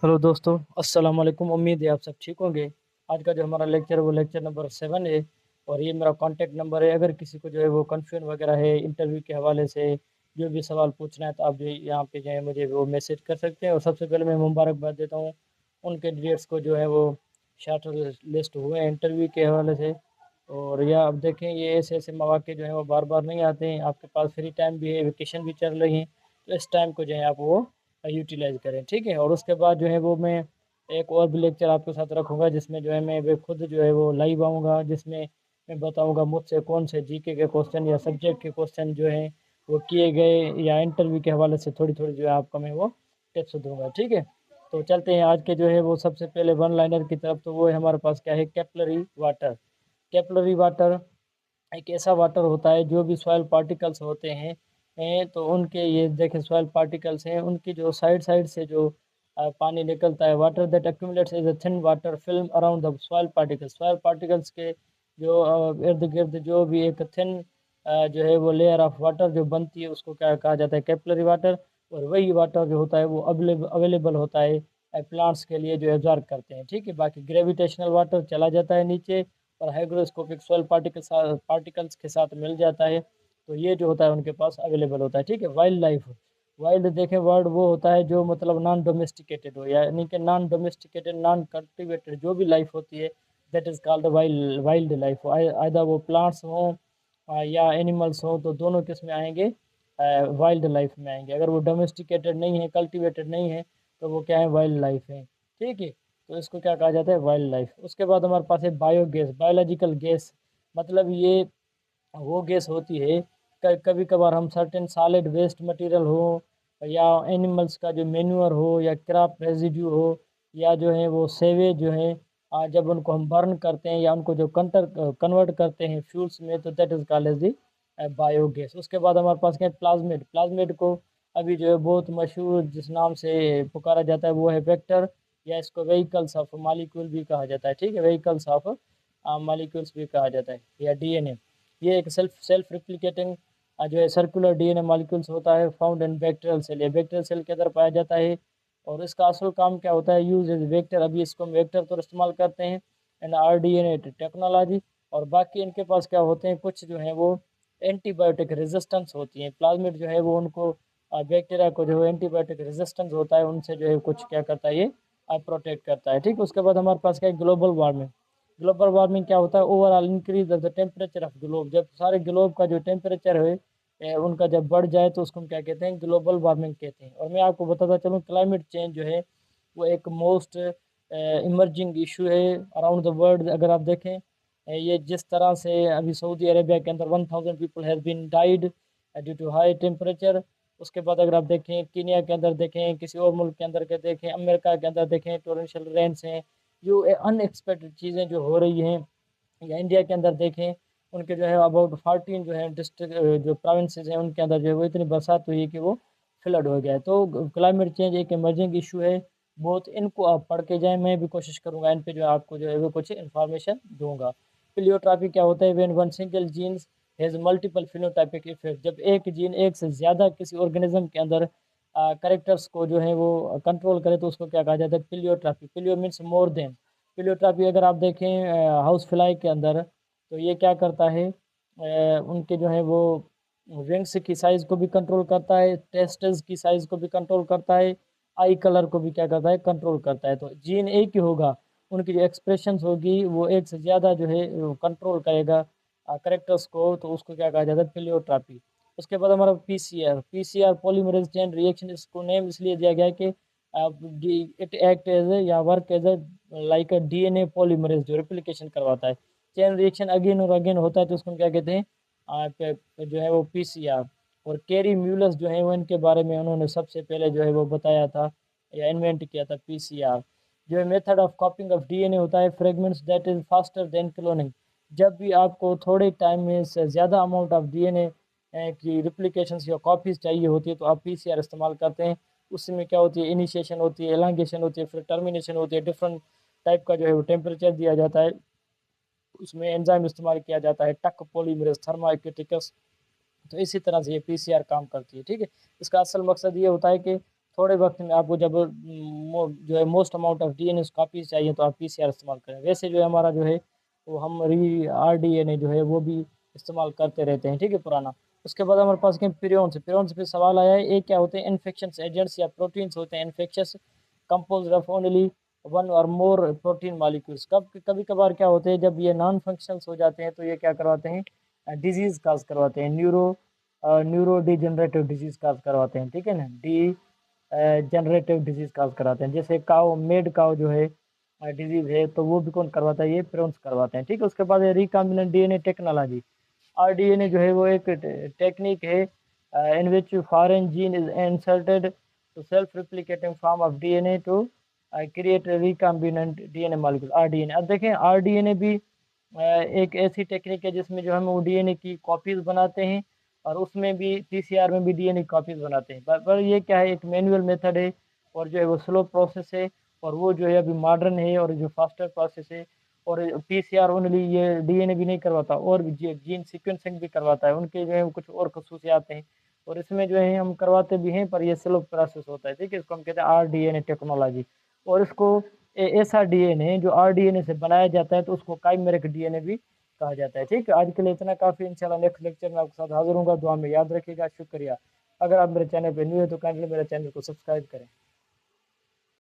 Hello दोस्तों, अस्सलाम वालेकुम। उम्मीद है आप सब ठीक होंगे। आज का जो हमारा लेक्चर है वो लेक्चर नंबर 7 है। और ये मेरा कॉन्टैक्ट नंबर है। अगर किसी को जो है वो कन्फ्यूजन वगैरह है इंटरव्यू के हवाले से, जो भी सवाल पूछना है, तो आप जो यहाँ पे जो है मुझे वो मैसेज कर सकते हैं। और सबसे पहले मैं मुबारकबाद देता हूँ उन कैंडिडेट्स को जो है वो शार्ट लिस्ट हुए हैं इंटरव्यू के हवाले से। और या अब देखें, ये ऐसे ऐसे मौके जो है वो बार बार नहीं आते हैं। आपके पास फ्री टाइम भी है, वेकेशन भी चल रही है, तो इस टाइम को जो है आप वो यूटिलाइज करें, ठीक है। और उसके बाद जो है वो मैं एक और भी लेक्चर आपके साथ रखूँगा, जिसमें जो है मैं वे खुद जो है वो लाइव आऊँगा, जिसमें मैं बताऊँगा मुझसे कौन से जीके के क्वेश्चन या सब्जेक्ट के क्वेश्चन जो हैं वो किए गए, या इंटरव्यू के हवाले से थोड़ी थोड़ी जो है आपको मैं वो टिप्स दूंगा, ठीक है। तो चलते हैं आज के जो है वो सबसे पहले वन लाइनर की तरफ। तो वो है हमारे पास क्या है, कैपलरी वाटर। कैपलरी वाटर एक ऐसा वाटर होता है, जो भी सॉइल पार्टिकल्स होते हैं तो उनके, ये देखें सॉइल पार्टिकल्स हैं, उनकी जो साइड साइड से जो पानी निकलता है, water that accumulates as a thin water film around the soil particles. Soil particles के जो इर्द गिर्द जो भी एक थिन जो है वो लेयर ऑफ वाटर जो बनती है, उसको क्या कहा जाता है, कैपिलरी वाटर। और वही वाटर जो होता है वो अवेलेबल होता है प्लांट्स के लिए, जो एब्जॉर्ब करते हैं, ठीक है। बाकी ग्रेविटेशनल वाटर चला जाता है नीचे, और हाइग्रोस्कोपिक सॉइल पार्टिकल्स के साथ मिल जाता है। तो ये जो होता है उनके पास अवेलेबल होता है, ठीक है। वाइल्ड लाइफ, वाइल्ड देखें वर्ड वो होता है जो मतलब नॉन डोमेस्टिकेटेड हो, यानी कि नॉन डोमेस्टिकेटेड नॉन कल्टिवेटेड जो भी लाइफ होती है, that is called wild wild life. Either वो प्लांट्स हों या एनिमल्स हों, तो दोनों किस में आएंगे, वाइल्ड लाइफ में आएंगे। अगर वो डोमेस्टिकेटेड नहीं है, कल्टिवेटेड नहीं है, तो वो क्या है, वाइल्ड लाइफ है, ठीक है। तो इसको क्या कहा जाता है, वाइल्ड लाइफ। उसके बाद हमारे पास है बायोगैस, बायोलॉजिकल गैस। मतलब ये वो गैस होती है, कभी कभार हम सर्टेन सॉलिड वेस्ट मटेरियल हो, या एनिमल्स का जो मेन्यूअर हो, या क्रॉप रेजिड्यू हो, या जो है वो सेवेज जो है, जब उनको हम बर्न करते हैं या उनको जो कन्वर्ट करते हैं फ्यूल्स में, तो that is called as the biogas. उसके बाद हमारे पास क्या है, प्लाज्मिड। प्लाज्मिड को अभी जो है बहुत मशहूर जिस नाम से पुकारा जाता है वो है वेक्टर, या इसको व्हीकल्स ऑफ मालिक्यूल भी कहा जाता है, ठीक है। व्हीकल्स ऑफ मालिक्यूल्स भी कहा जाता है, या डीएनए। ये एक सेल्फ रिप्लिकेटिंग जो है सर्कुलर डीएनए मॉलिक्यूल्स होता है, फाउंड इन बैक्टीरियल सेल। ये बैक्टीरियल सेल के अंदर पाया जाता है। और इसका असल काम क्या होता है, यूज एज वेक्टर। अभी इसको हम वेक्टर तो इस्तेमाल करते हैं इन आरडीएनए टेक्नोलॉजी। और बाकी इनके पास क्या होते हैं, कुछ जो है वो एंटीबायोटिक रेजिस्टेंस होती है। प्लाज्मिड जो है वो उनको बैक्टीरिया को जो एंटीबायोटिक रेजिस्टेंस होता है उनसे जो है कुछ क्या करता है, ये प्रोटेक्ट करता है, ठीक। उसके बाद हमारे पास क्या है, ग्लोबल वार्मिंग। ग्लोबल वार्मिंग क्या होता है, overall increase of the temperature of globe. जब सारे ग्लोब का जो टेम्परेचर है उनका जब बढ़ जाए, तो उसको हम क्या कहते हैं, ग्लोबल वार्मिंग कहते हैं। और मैं आपको बताता चलूँ, क्लाइमेट चेंज जो है वो एक मोस्ट इमर्जिंग इशू है अराउंड द वर्ल्ड। अगर आप देखें, ये जिस तरह से अभी सऊदी अरेबिया के अंदर 1000 people has been died due to high temperature. उसके बाद अगर आप देखें, कीनिया के अंदर देखें, किसी और मुल्क के अंदर के देखें, अमेरिका के अंदर देखें, टोरेंशियल रेन्स हैं, जो अनएक्सपेक्टेड चीज़ें जो हो रही हैं। या इंडिया के अंदर देखें, उनके जो है अबाउट 14 जो है डिस्ट्रिक्ट जो प्रोविंसेस हैं, उनके अंदर जो है वो इतनी बरसात हुई है कि वो फ्लड हो गया है। तो क्लाइमेट चेंज एक इमर्जिंग इशू है बहुत। इनको आप पढ़ के जाएं, मैं भी कोशिश करूंगा इन पे जो है आपको जो है वो कुछ इन्फॉर्मेशन दूंगा। प्लियोट्रॉपी क्या होता है, when one single genes has multiple phenotypic effect. जब एक जीन एक से ज़्यादा किसी ऑर्गेनिज्म के अंदर करेक्टर्स को जो है वो कंट्रोल करे, तो उसको क्या कहा जाता है, pleiotropy. Pleio means more than. Pleiotropy अगर आप देखें हाउस फ्लाई के अंदर, तो ये क्या करता है, उनके जो है वो विंग्स की साइज़ को भी कंट्रोल करता है, टेस्टल्स की साइज़ को भी कंट्रोल करता है, आई कलर को भी क्या करता है, कंट्रोल करता है। तो जीन एक ही होगा, उनकी जो एक्सप्रेशंस होगी वो एक से ज़्यादा जो है कंट्रोल करेगा करेक्टर्स को, तो उसको क्या कहा जाता है, प्लियोट्रॉपी। उसके बाद हमारा PCR. PCR polymerase chain reaction, इसको नेम इसलिए दिया गया है कि इट एक्ट एज ए या work as a like a DNA polymerase, जो रिप्लिकेशन करवाता है। चेन रिएक्शन अगेन और अगेन होता है, तो उसको हम क्या कहते हैं, जो है वो पीसीआर। और कैरी म्यूलस जो है वो इनके बारे में उन्होंने सबसे पहले जो है वो बताया था या इन्वेंट किया था, पीसीआर। जो है मेथड ऑफ कॉपिंग ऑफ डीएनए होता है, fragments that is faster than cloning. जब भी आपको थोड़े टाइम में से ज़्यादा अमाउंट ऑफ डीएनए की रिप्लिकेशंस या कॉपीज चाहिए होती है, तो आप पीसीआर इस्तेमाल करते हैं। उसमें क्या होती है, इनिशिएशन होती है, एलांगेशन होती है, फिर टर्मिनेशन होती है। डिफरेंट टाइप का जो है वो टेम्परेचर दिया जाता है, उसमें एंजाइम इस्तेमाल किया जाता है, टक पॉलीमरेज, थर्माइकेटिकस। तो इसी तरह से ये पीसीआर काम करती है, ठीक है। इसका असल मकसद ये होता है कि थोड़े वक्त में आपको जब जो है most amount of DNA copies चाहिए तो आप पीसीआर इस्तेमाल करें। वैसे जो है हमारा जो है वो हम री आरडीएनए जो है वो भी इस्तेमाल करते रहते हैं, ठीक है, पुराना। उसके बाद हमारे पास क्या प्रियॉन्स पे सवाल आया है, ये क्या होते हैं? इन्फेक्शन एजेंट्स या प्रोटीन्स होते हैं infectious, compose of only one और मोर प्रोटीन मॉलिक्यूल्स। कभी कभार क्या होते हैं, जब ये नॉन फंक्शनल्स हो जाते हैं तो ये क्या करवाते हैं, डिजीज काज करवाते हैं, न्यूरो डिजेनरेटिव डिजीज काज करवाते हैं, ठीक है ना, डी जनरेटिव डिजीज काज कराते हैं। जैसे काओ मेड काओ जो है डिजीज है, तो वो भी कौन करवाता है? ये प्रोन्स करवाते हैं, ठीक है। उसके बाद रिकॉम्बिनेंट डीएनए टेक्नोलॉजी, आरडीएनए जो है वो एक टेक्निक है in which foreign gene is inserted to self replicating form of DNA to create recombinant DNA molecule, rDNA. अब देखें आरडीएनए भी एक ऐसी टेक्निक है जिसमें जो हम वो डीएनए की कॉपीज बनाते हैं, और उसमें भी पीसीआर में भी डीएनए कॉपीज बनाते हैं। पर ये क्या है, एक मैनुअल मेथड है, और जो है वो स्लो प्रोसेस है, और वो जो है अभी मॉडर्न है और जो फास्टर प्रोसेस है। और पीसीआर ओनली ये डीएनए भी नहीं करवाता, और भी जीन सीक्वेंसिंग भी करवाता है, उनके जो है वो कुछ और खसूसियात हैं, और इसमें जो है हम करवाते भी हैं, पर ये स्लो प्रोसेस होता है, ठीक है। इसको हम कहते हैं आरडीएनए टेक्नोलॉजी। और इसको ऐसा डीएनए जो आरडीएनए से बनाया जाता है तो उसको काइमेरिक डीएनए भी कहा जाता है, ठीक है। आज के लिए इतना काफ़ी, इंशाल्लाह नेक्स्ट लेक्चर में आपके साथ हाजिर होऊंगा। दुआ में याद रखिएगा। शुक्रिया। अगर आप मेरे चैनल पर न्यू है तो काइंडली मेरे चैनल को सब्सक्राइब करें।